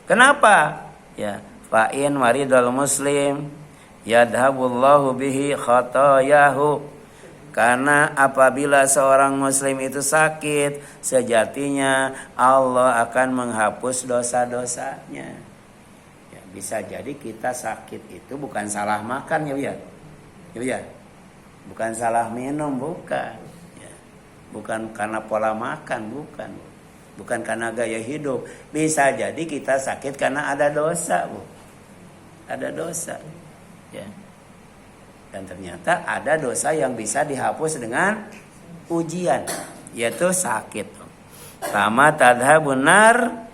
Kenapa? Ya, fa in maridul muslim yadhabullahu bihi khatayahu. Karena apabila seorang muslim itu sakit, sejatinya Allah akan menghapus dosa-dosanya. Ya, bisa jadi kita sakit itu bukan salah makan ya, ya. Bukan salah minum, bukan. Ya. Bukan karena pola makan, bukan. Bukan karena gaya hidup. Bisa jadi kita sakit karena ada dosa, Bu. Ada dosa. Ya. Dan ternyata ada dosa yang bisa dihapus dengan ujian, yaitu sakit. Kama tadhabun nar,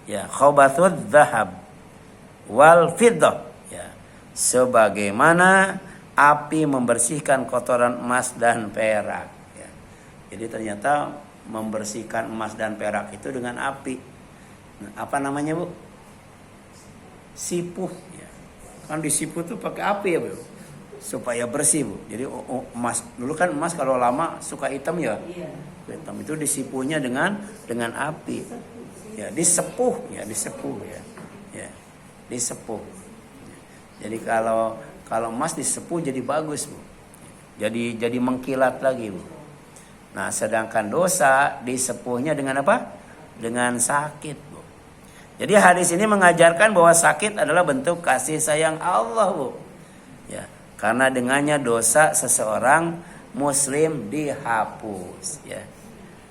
ya, khobathud dhahab wal fiddah, ya. Sebagaimana api membersihkan kotoran emas dan perak, ya. Jadi ternyata membersihkan emas dan perak itu dengan api. Nah, apa namanya, Bu? Sipuh, ya. Kan disipuh tuh pakai api ya, Bu, supaya bersih, Bu. Jadi emas dulu kan emas kalau lama suka hitam ya. Iya. Hitam itu disipuhnya dengan api. Ya, disepuh ya. Ya. Disepuh. Jadi kalau emas disepuh jadi bagus, Bu. Jadi mengkilat lagi, Bu. Nah, sedangkan dosa disepuhnya dengan apa? Dengan sakit, Bu. Jadi hadis ini mengajarkan bahwa sakit adalah bentuk kasih sayang Allah, Bu. Ya. Karena dengannya dosa seseorang muslim dihapus, ya.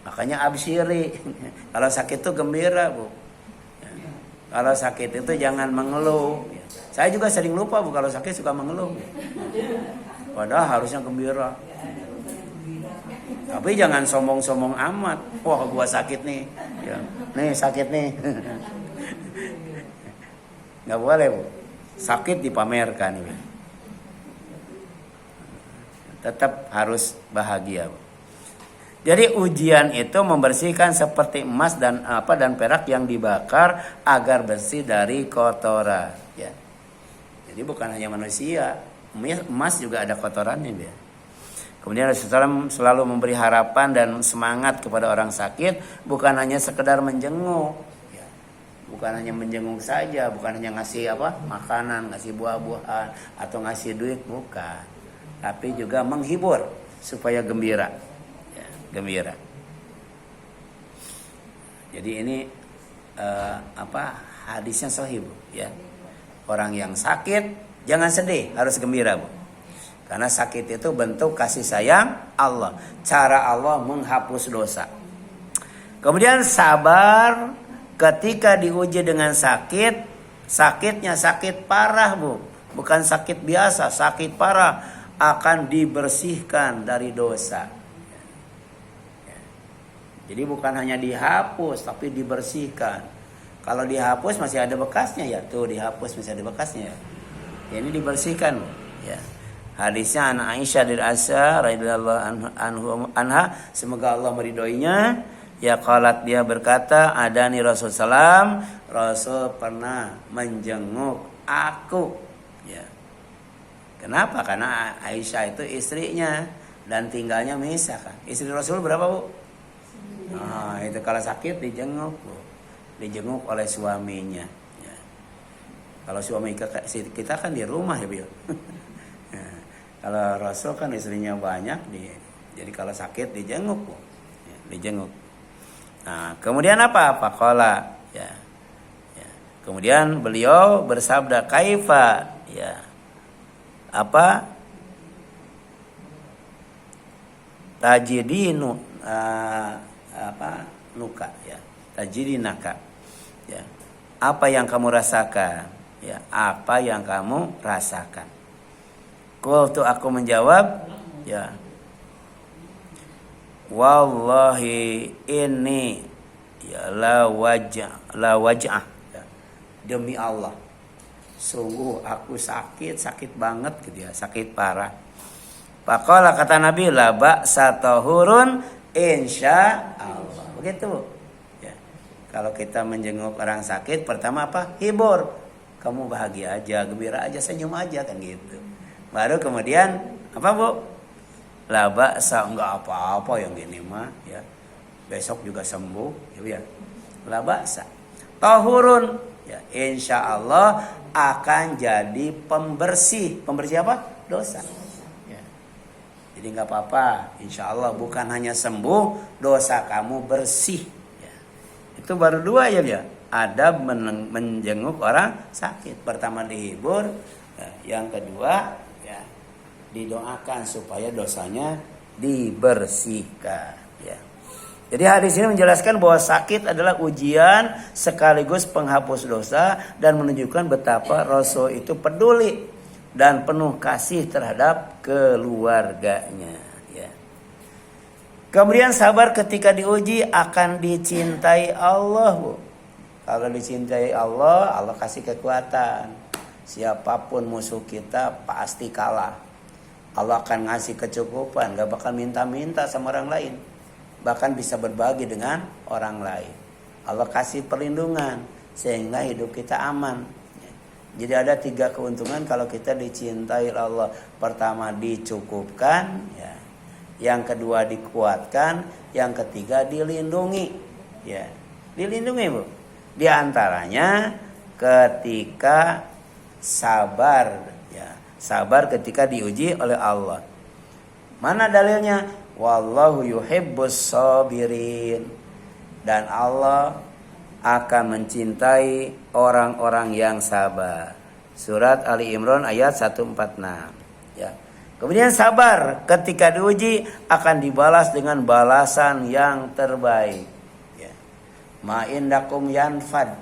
Makanya absyiri. Kalau sakit itu gembira, Bu. Ya. Kalau sakit itu jangan mengeluh, ya. Saya juga sering lupa, Bu, kalau sakit suka mengeluh. Padahal harusnya gembira. Tapi jangan sombong-sombong amat. Wah, gua sakit nih. Ya. Nih sakit nih. Nggak boleh, Bu. Sakit dipamerkan, ya. Tetap harus bahagia, Bu. Jadi ujian itu membersihkan seperti emas dan perak yang dibakar agar bersih dari kotoran, ya. Jadi bukan hanya manusia, emas juga ada kotorannya, ya. Kemudian Rasulullah selalu memberi harapan dan semangat kepada orang sakit, bukan hanya sekedar menjenguk, ya. Bukan hanya menjenguk saja, bukan hanya ngasih makanan, ngasih buah-buahan atau ngasih duit, bukan. Tapi juga menghibur supaya gembira, ya, gembira. Jadi ini hadisnya sahih, Bu, ya. Orang yang sakit jangan sedih, harus gembira, Bu. Karena sakit itu bentuk kasih sayang Allah, cara Allah menghapus dosa. Kemudian sabar ketika diuji dengan sakit, sakitnya sakit parah, Bu. Bukan sakit biasa, sakit parah. Akan dibersihkan dari dosa. Jadi bukan hanya dihapus, tapi dibersihkan. Kalau dihapus masih ada bekasnya, ya. Tuh dihapus masih ada bekasnya, ya. Ini dibersihkan, ya. Hadisnya anak Aisyah dari Asya radhiyallahu anha, semoga Allah meridhoinya, ya, qalat, dia berkata, adani Rasulullah, Rasul pernah menjenguk aku. Kenapa? Karena Aisyah itu istrinya dan tinggalnya misah, kan. Istri Rasul berapa, Bu? Nah, itu kalau sakit dijenguk, Bu. Dijenguk oleh suaminya, ya. Kalau suami kita kan di rumah, ya, Bu. Ya. Kalau Rasul kan istrinya banyak, jadi kalau sakit dijenguk, Bu. Ya, dijenguk. Nah, kemudian apa? Faqala, ya. Ya. Kemudian beliau bersabda, kaifa, ya. Tajidinu nuka, ya. Tajidinaka, ya. Apa yang kamu rasakan, ya. Apa yang kamu rasakan. Qultu, aku menjawab, ya. Wallahi ini, ya, la waj'ah, ya. Demi Allah, sungguh aku sakit banget, gitu, ya, sakit parah. Faqala, kata Nabi, la ba'sa tahurun insyaallah. Begitu, ya. Kalau kita menjenguk orang sakit, pertama apa? Hibur. Kamu bahagia aja, gembira aja, senyum aja, kan gitu. Baru kemudian apa, Bu? La ba'sa, enggak apa-apa yang gini mah, ya. Besok juga sembuh, ya. La ba'sa. tahurun, ya, insya Allah akan jadi pembersih. Pembersih apa? Dosa. Ya. Jadi nggak apa-apa, insya Allah bukan hanya sembuh, dosa kamu bersih. Ya. Itu baru dua ya, ya. Adab menjenguk orang sakit. Pertama dihibur, ya. Yang kedua ya didoakan supaya dosanya dibersihkan. Ya. Jadi hadis ini menjelaskan bahwa sakit adalah ujian sekaligus penghapus dosa dan menunjukkan betapa Rasul itu peduli dan penuh kasih terhadap keluarganya. Ya. Kemudian sabar ketika diuji akan dicintai Allah, Bu. Kalau dicintai Allah, Allah kasih kekuatan. Siapapun musuh kita pasti kalah. Allah akan ngasih kecukupan, gak bakal minta-minta sama orang lain. Bahkan bisa berbagi dengan orang lain. Allah kasih perlindungan sehingga hidup kita aman. Jadi ada 3 keuntungan kalau kita dicintai Allah. Pertama dicukupkan, ya. Yang kedua dikuatkan, yang ketiga dilindungi. Ya. Dilindungi, Bu. Di antaranya ketika sabar, ya. Sabar ketika diuji oleh Allah. Mana dalilnya? Wallahu yuhibbus sabirin. Dan Allah akan mencintai orang-orang yang sabar. Surat Ali Imran ayat 146. Ya. Kemudian sabar ketika diuji akan dibalas dengan balasan yang terbaik. Ya. Ma indakum yanfad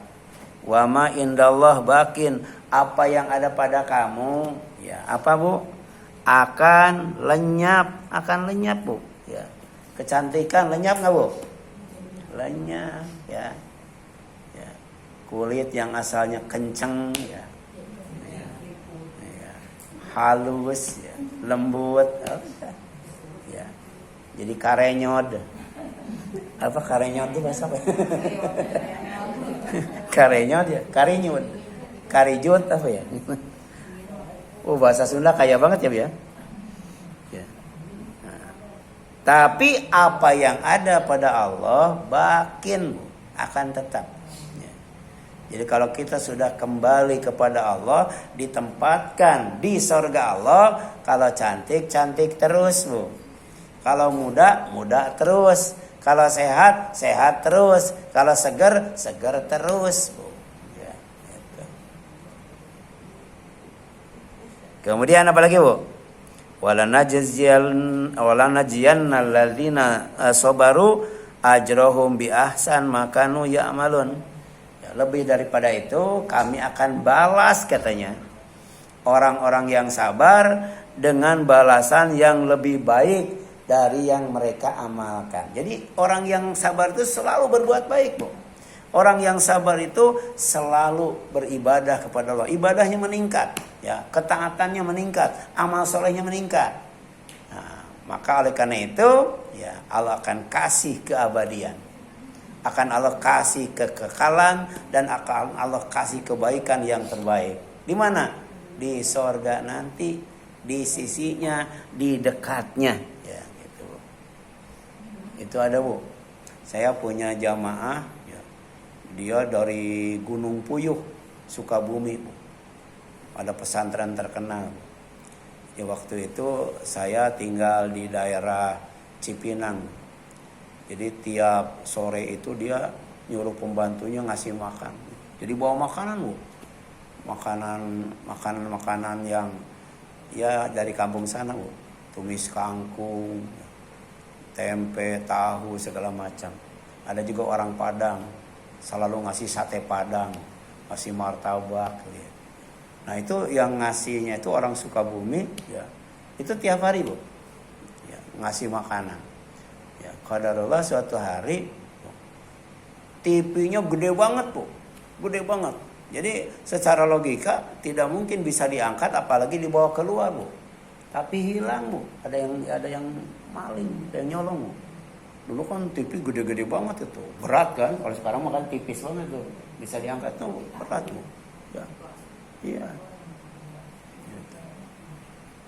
wa ma indallah bakin. Apa yang ada pada kamu, ya, apa, Bu? Akan lenyap, Bu. Ya. Kecantikan lenyap nggak, Bu? Lenyap, ya. Ya. Kulit yang asalnya kenceng, ya. Ya. Ya. Halus, ya. Lembut, ya. Jadi karenyod. Apa karenyod itu bahasa apa? Karenyod, ya. Karenyod. Karijut apa ya? Oh, bahasa Sunda kaya banget ya, ya. Nah, tapi apa yang ada pada Allah bakin akan tetap. Ya. Jadi kalau kita sudah kembali kepada Allah, ditempatkan di surga Allah, kalau cantik cantik terus, Bu. Kalau muda muda terus, kalau sehat sehat terus, kalau segar segar terus, Bu. Kemudian apa lagi, Bu? Wala najziyanna alladzina sabaru ajrahum bi ahsan ma kanu ya'malun. Ya, lebih daripada itu kami akan balas katanya orang-orang yang sabar dengan balasan yang lebih baik dari yang mereka amalkan. Jadi orang yang sabar itu selalu berbuat baik, Bu. Orang yang sabar itu selalu beribadah kepada Allah. Ibadahnya meningkat, ya, ketaatannya meningkat, amal solehnya meningkat. Nah, maka oleh karena itu, ya, Allah akan kasih keabadian, akan Allah kasih kekekalan, dan akan Allah kasih kebaikan yang terbaik. Di mana? Di sorga nanti, di sisinya, di dekatnya. Ya, gitu. Itu ada, Bu. Saya punya jamaah. Dia dari Gunung Puyuh, Sukabumi. Ada pesantren terkenal. Ya, waktu itu saya tinggal di daerah Cipinang. Jadi tiap sore itu dia nyuruh pembantunya ngasih makan. Jadi bawa makanan, Bu. Makanan yang ya dari kampung sana, Bu. Tumis kangkung, tempe, tahu, segala macam. Ada juga orang Padang. Selalu ngasih sate Padang, ngasih martabak, ya. Nah, itu yang ngasihnya itu orang Sukabumi, ya. Itu tiap hari, Bu. Ya, ngasih makanan. Ya, qadarullah suatu hari TV-nya gede banget, Bu. Gede banget. Jadi secara logika tidak mungkin bisa diangkat apalagi dibawa keluar, Bu. Tapi hilang, Bu. Ada yang maling, ada yang nyolong, Bu. Dulu kan TV gede-gede banget itu, berat kan? Kalau sekarang makan tipis banget tuh, bisa diangkat tuh, berat tuh. Ya, iya.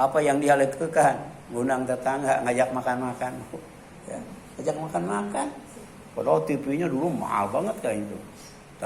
Apa yang dia lakukan? Ngundang tetangga, ngajak makan-makan, ya, ngajak makan-makan. Padahal TV-nya dulu mahal banget kayak itu.